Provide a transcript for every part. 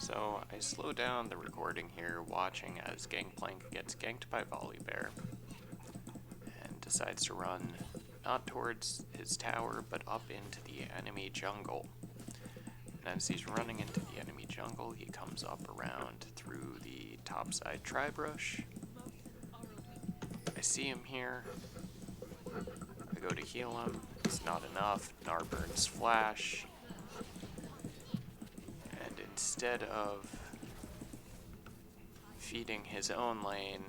So I slow down the recording here, watching as Gangplank gets ganked by Volibear and decides to run not towards his tower, but up into the enemy jungle. And as he's running into the enemy jungle, he comes up around through the topside tri-brush. I see him here. I go to heal him. It's not enough. Gnar burns flash. And instead of feeding his own lane,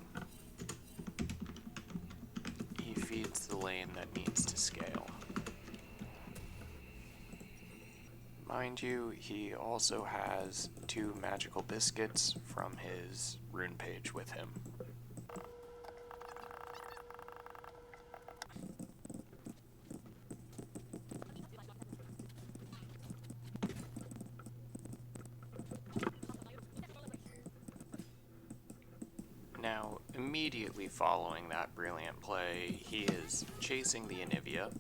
he feeds the lane that needs to scale. Mind you, he also has 2 magical biscuits from his rune page with him. Now, immediately following that brilliant play, he is chasing the Anivia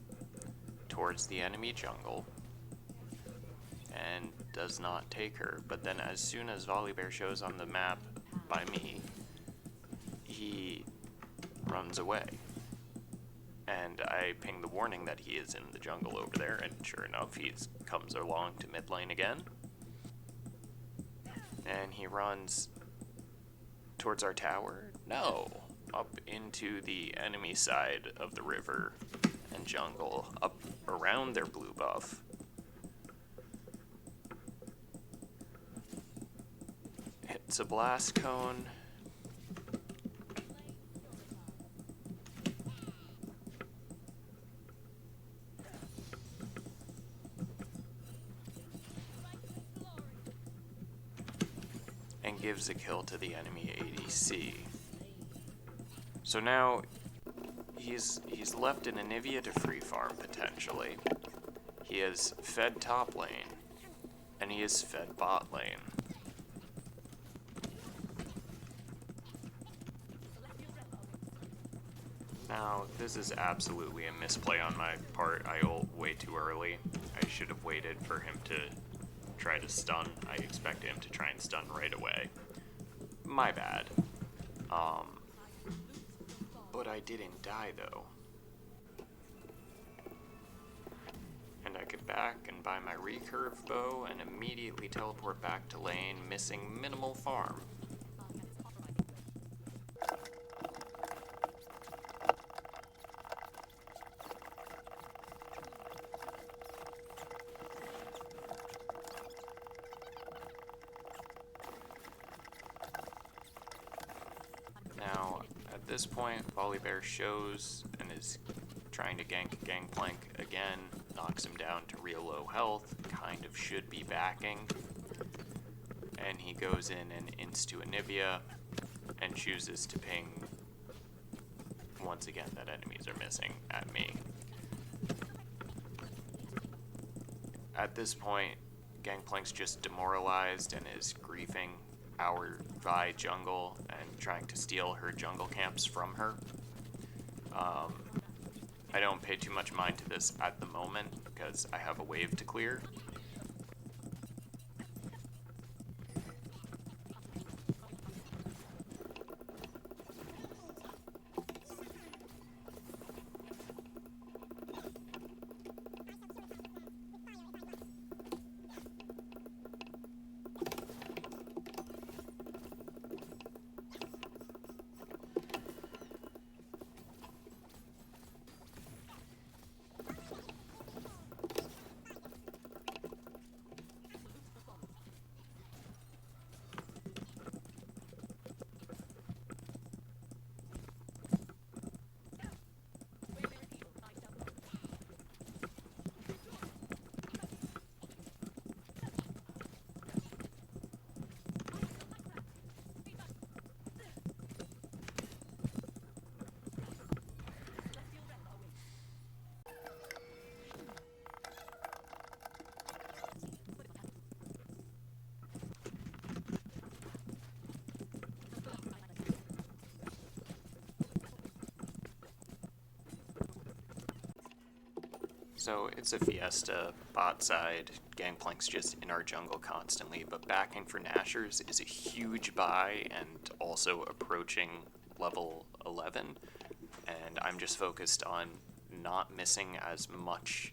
towards the enemy jungle and does not take her. But then as soon as Volibear shows on the map by me, he runs away. And I ping the warning that he is in the jungle over there, and sure enough, he comes along to mid lane again. And he runs towards our tower? No, up into the enemy side of the river and jungle, up around their blue buff. Hits a blast cone. And gives a kill to the enemy ADC. So now he's left an Anivia to free farm potentially. He has fed top lane, and he has fed bot lane. Now, this is absolutely a misplay on my part. I ult way too early. I should have waited for him to try to stun. I expected him to try and stun right away. My bad. But I didn't die though. And I get back and buy my recurve bow and immediately teleport back to lane, missing minimal farm. Now, at this point, Volibear shows and is trying to gank Gangplank again, knocks him down to real low health, kind of should be backing, and he goes in and insta Anivia and chooses to ping once again that enemies are missing at me. At this point, Gangplank's just demoralized and is griefing our Vi jungle and trying to steal her jungle camps from her. I don't pay too much mind to this at the moment because I have a wave to clear. So it's a fiesta, bot side, Gangplank's just in our jungle constantly, but backing for Nashers is a huge buy and also approaching level 11, and I'm just focused on not missing as much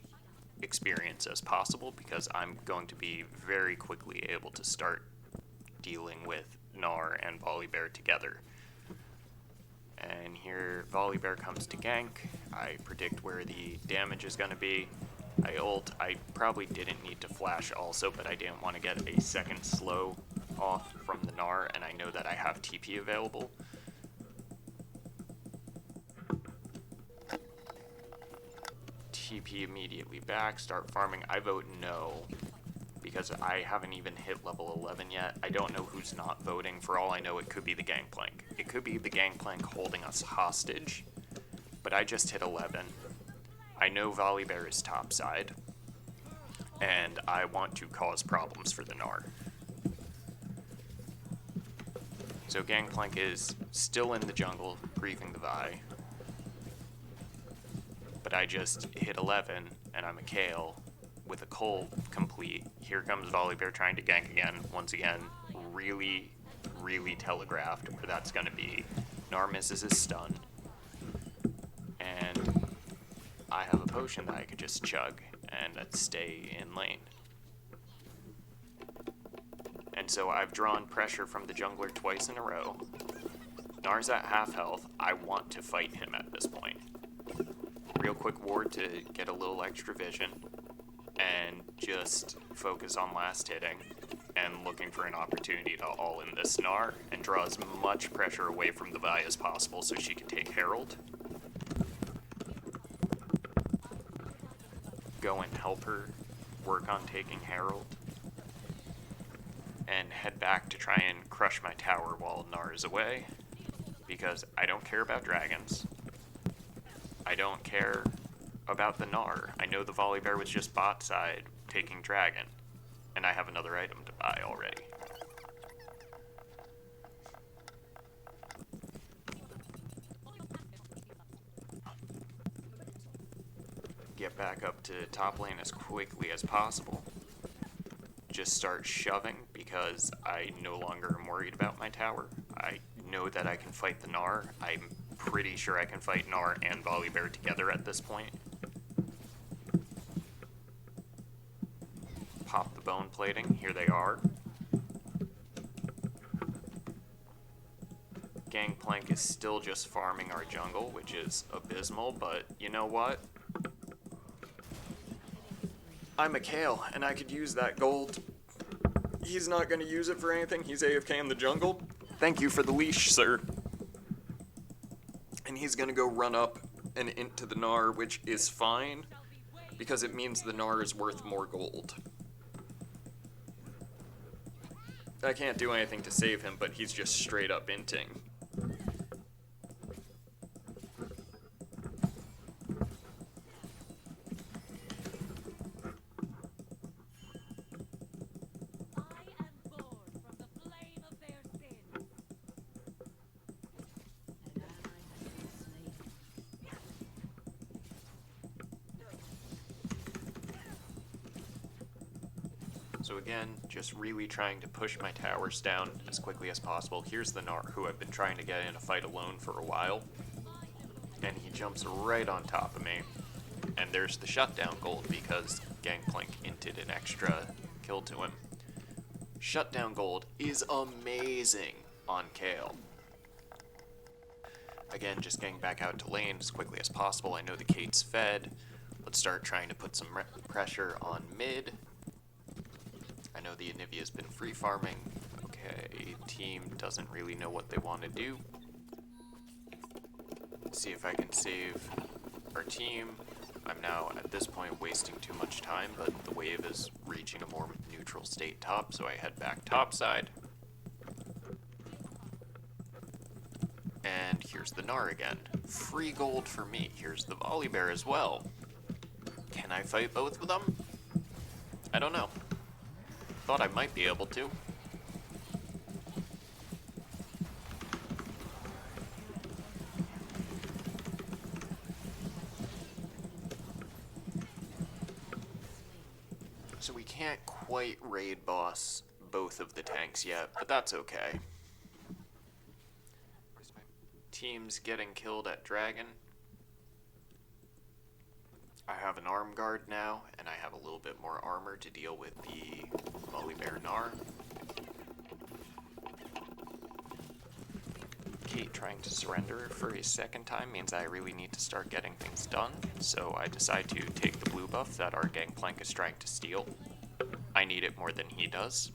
experience as possible because I'm going to be very quickly able to start dealing with Gnar and Volibear together. And here Volibear comes to gank. I predict where the damage is going to be. I ult. I probably didn't need to flash also, but I didn't want to get a second slow off from the Gnar, and I know that I have TP available. TP immediately back, start farming. I vote no, because I haven't even hit level 11 yet. I don't know who's not voting. For all I know, it could be the Gangplank. It could be the Gangplank holding us hostage, but I just hit 11. I know Volibear is topside, and I want to cause problems for the Gnar. So Gangplank is still in the jungle, griefing the Vi. But I just hit 11, and I'm a Kayle with a Cole complete. Here comes Volibear trying to gank again. Once again, really, really telegraphed where that's going to be. Gnar misses his stun. And I have a potion that I could just chug and stay in lane. And so I've drawn pressure from the jungler twice in a row. Gnar's at half health. I want to fight him at this point. Real quick ward to get a little extra vision and just focus on last hitting and looking for an opportunity to all in this Gnar and draw as much pressure away from the Vi as possible so she can take Herald. Go and help her work on taking Herald. And head back to try and crush my tower while Gnar is away. Because I don't care about dragons. I don't care about the Gnar. I know the Volibear was just bot side taking dragon. And I have another item to buy already. Get back up to top lane as quickly as possible. Just start shoving because I no longer am worried about my tower. I know that I can fight the Gnar. I'm pretty sure I can fight Gnar and Volibear together at this point. Pop the bone plating. Here they are. Gangplank is still just farming our jungle, which is abysmal, but you know what? I'm a Kayle, and I could use that gold. He's not going to use it for anything. He's AFK in the jungle. Thank you for the leash, sir. And he's going to go run up and into the Gnar, which is fine, because it means the Gnar is worth more gold. I can't do anything to save him, but he's just straight up inting. So again, just really trying to push my towers down as quickly as possible. Here's the Gnar, who I've been trying to get in a fight alone for a while. And he jumps right on top of me. And there's the shutdown gold because Gangplank inted an extra kill to him. Shutdown gold is amazing on Kayle. Again, just getting back out to lane as quickly as possible. I know the Kate's fed. Let's start trying to put some pressure on mid. I know the Anivia's been free farming. Okay, team doesn't really know what they want to do. Let's see if I can save our team. I'm now, at this point, wasting too much time, but the wave is reaching a more neutral state top, so I head back topside. And here's the Gnar again. Free gold for me. Here's the Volibear as well. Can I fight both of them? I don't know. Thought I might be able to. can't quite raid boss both of the tanks yet, but that's okay. Team's getting killed at Dragon. I have an arm guard now, and I have a little bit more armor to deal with the Volibear Gnar. Kate trying to surrender for a second time means I really need to start getting things done, so I decide to take the blue buff that our Gangplank is trying to steal. I need it more than he does.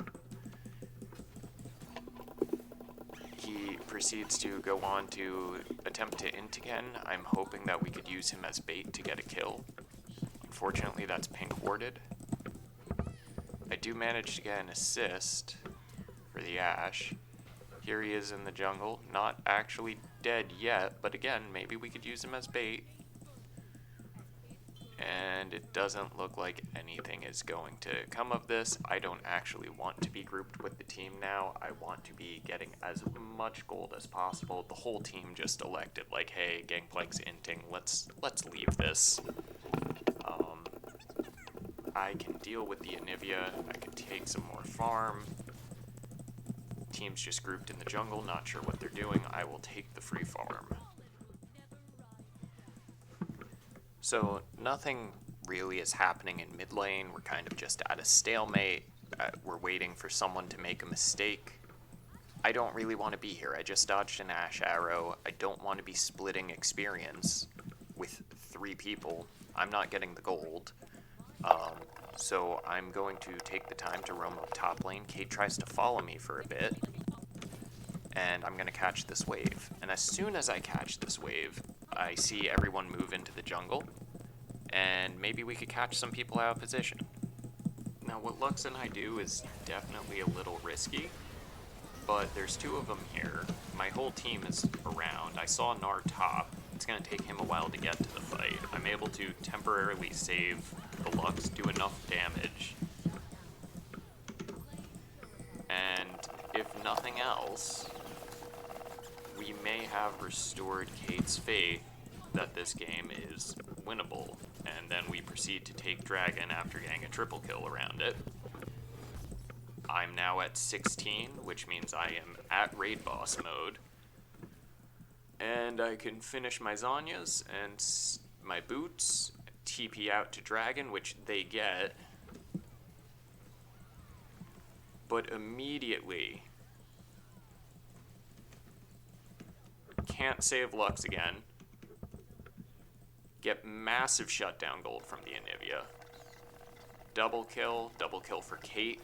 He proceeds to go on to attempt to int again. I'm hoping that we could use him as bait to get a kill. Unfortunately, that's pink warded. I do manage to get an assist for the Ashe. Here he is in the jungle, not actually dead yet, but again, maybe we could use him as bait. And it doesn't look like anything is going to come of this. I don't actually want to be grouped with the team now. I want to be getting as much gold as possible. The whole team just elected like, hey, Gangplank's inting, let's leave this. I can deal with the Anivia. I can take some more farm. Team's just grouped in the jungle, not sure what they're doing. I will take the free farm. So nothing really is happening in mid lane. We're kind of just at a stalemate. We're waiting for someone to make a mistake. I don't really want to be here. I just dodged an Ashe arrow. I don't want to be splitting experience with 3 people. I'm not getting the gold. So I'm going to take the time to roam up top lane. Kate tries to follow me for a bit, and I'm going to catch this wave. And as soon as I catch this wave, I see everyone move into the jungle, and maybe we could catch some people out of position. Now, what Lux and I do is definitely a little risky, but there's 2 of them here. My whole team is around. I saw Gnar top. It's going to take him a while to get to the fight. I'm able to temporarily save the Lux, do enough damage. And if nothing else, we may have restored Kate's faith that this game is winnable. And then we proceed to take Dragon after getting a triple kill around it. I'm now at 16, which means I am at raid boss mode. And I can finish my Zanyas and my boots, TP out to Dragon, which they get. But immediately, can't save Lux again. Get massive shutdown gold from the Anivia. Double kill for Kate.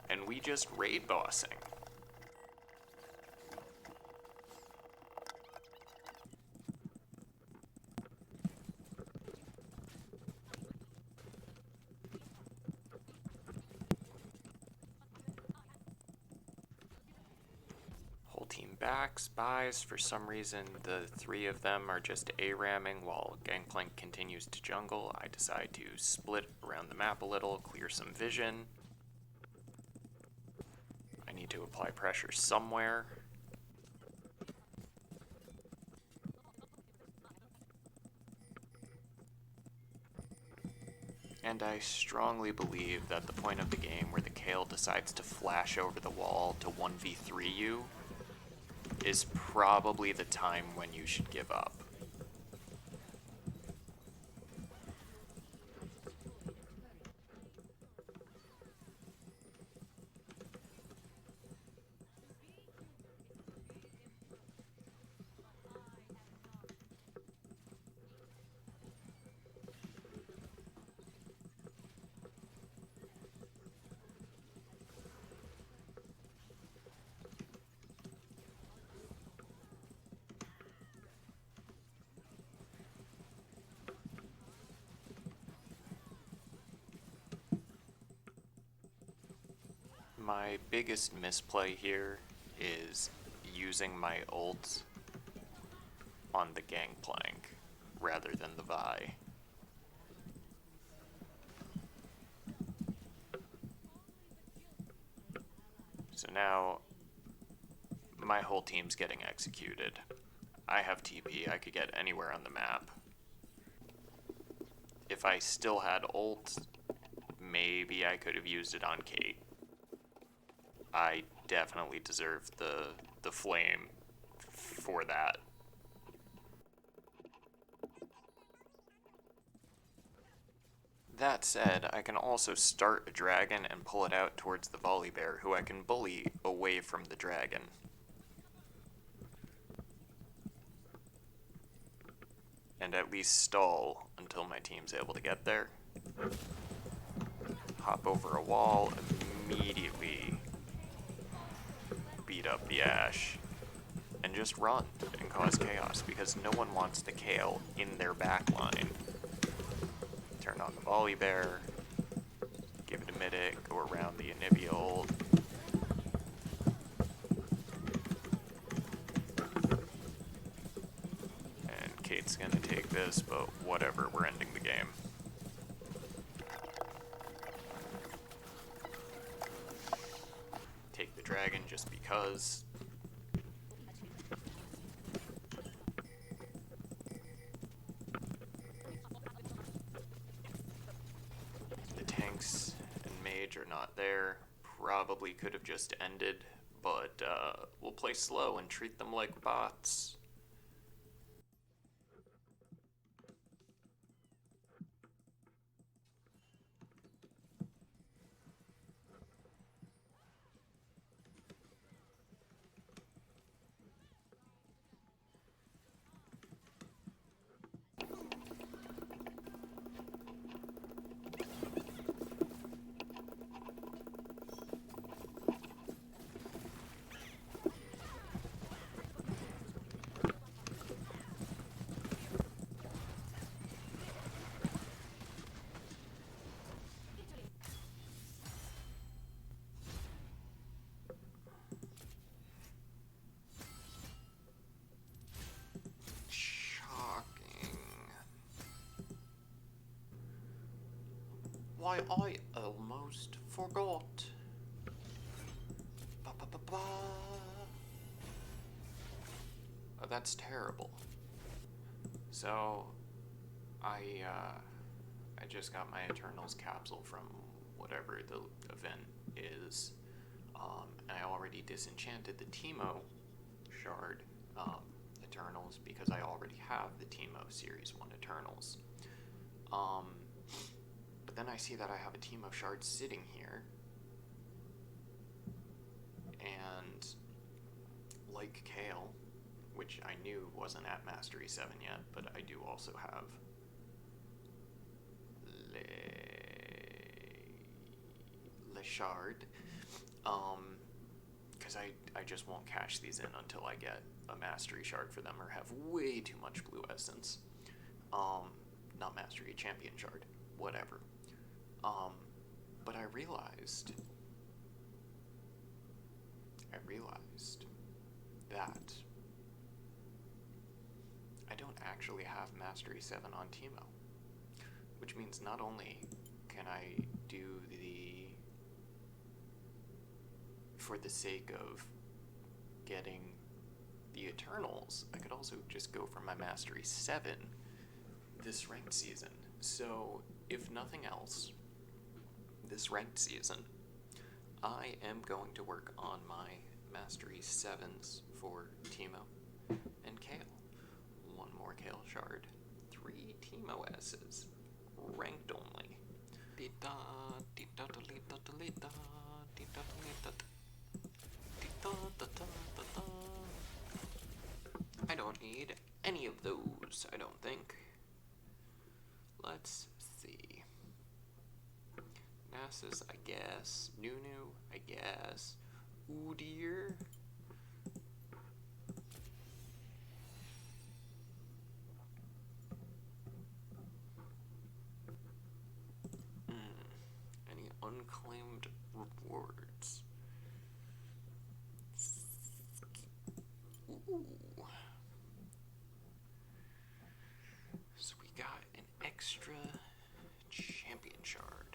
And we just raid bossing. Whole team backs, buys. For some reason, the 3 of them are just A-ramming while Gangplank continues to jungle. I decide to split around the map a little, clear some vision. I need to apply pressure somewhere. And I strongly believe that the point of the game where the Kayle decides to flash over the wall to 1v3 you is probably the time when you should give up. My biggest misplay here is using my ult on the Gangplank rather than the Vi. So now my whole team's getting executed. I have TP, I could get anywhere on the map. If I still had ult, maybe I could have used it on Kate. I definitely deserve the flame for that. That said, I can also start a dragon and pull it out towards the Volibear, who I can bully away from the dragon. And at least stall until my team's able to get there. Hop over a wall, immediately beat up the Ash, and just run and cause chaos, because no one wants the Kayle in their backline. Turn on the Volibear, give it a minute, go around the Anivia ult. And Kate's gonna take this, but whatever, we're ending the game. Take the dragon just because. The tanks and mage are not there. Probably could have just ended, but we'll play slow and treat them like bots. Why, I almost forgot. Ba, ba, ba, ba. Oh, that's terrible. So, I just got my Eternals capsule from whatever the event is. And I already disenchanted the Teemo shard Eternals because I already have the Teemo Series 1 Eternals. But then I see that I have a Teemo shard sitting here. And like Kayle, which I knew wasn't at Mastery 7 yet, but I do also have Le Shard. Because I just won't cash these in until I get a Mastery shard for them or have way too much blue essence. Not Mastery, Champion shard, whatever. But I realized that I don't actually have Mastery 7 on Teemo, which means not only can I do for the sake of getting the Eternals, I could also just go for my Mastery 7 this ranked season. So, if nothing else, this ranked season, I am going to work on my Mastery 7s for Teemo and Kayle. One more Kayle shard, 3 Teemo S's, ranked only. I don't need any of those, I don't think. Let's see. Nasus, I guess. Nunu, I guess. Udyr. Any unclaimed rewards? Ooh. So we got an extra champion shard.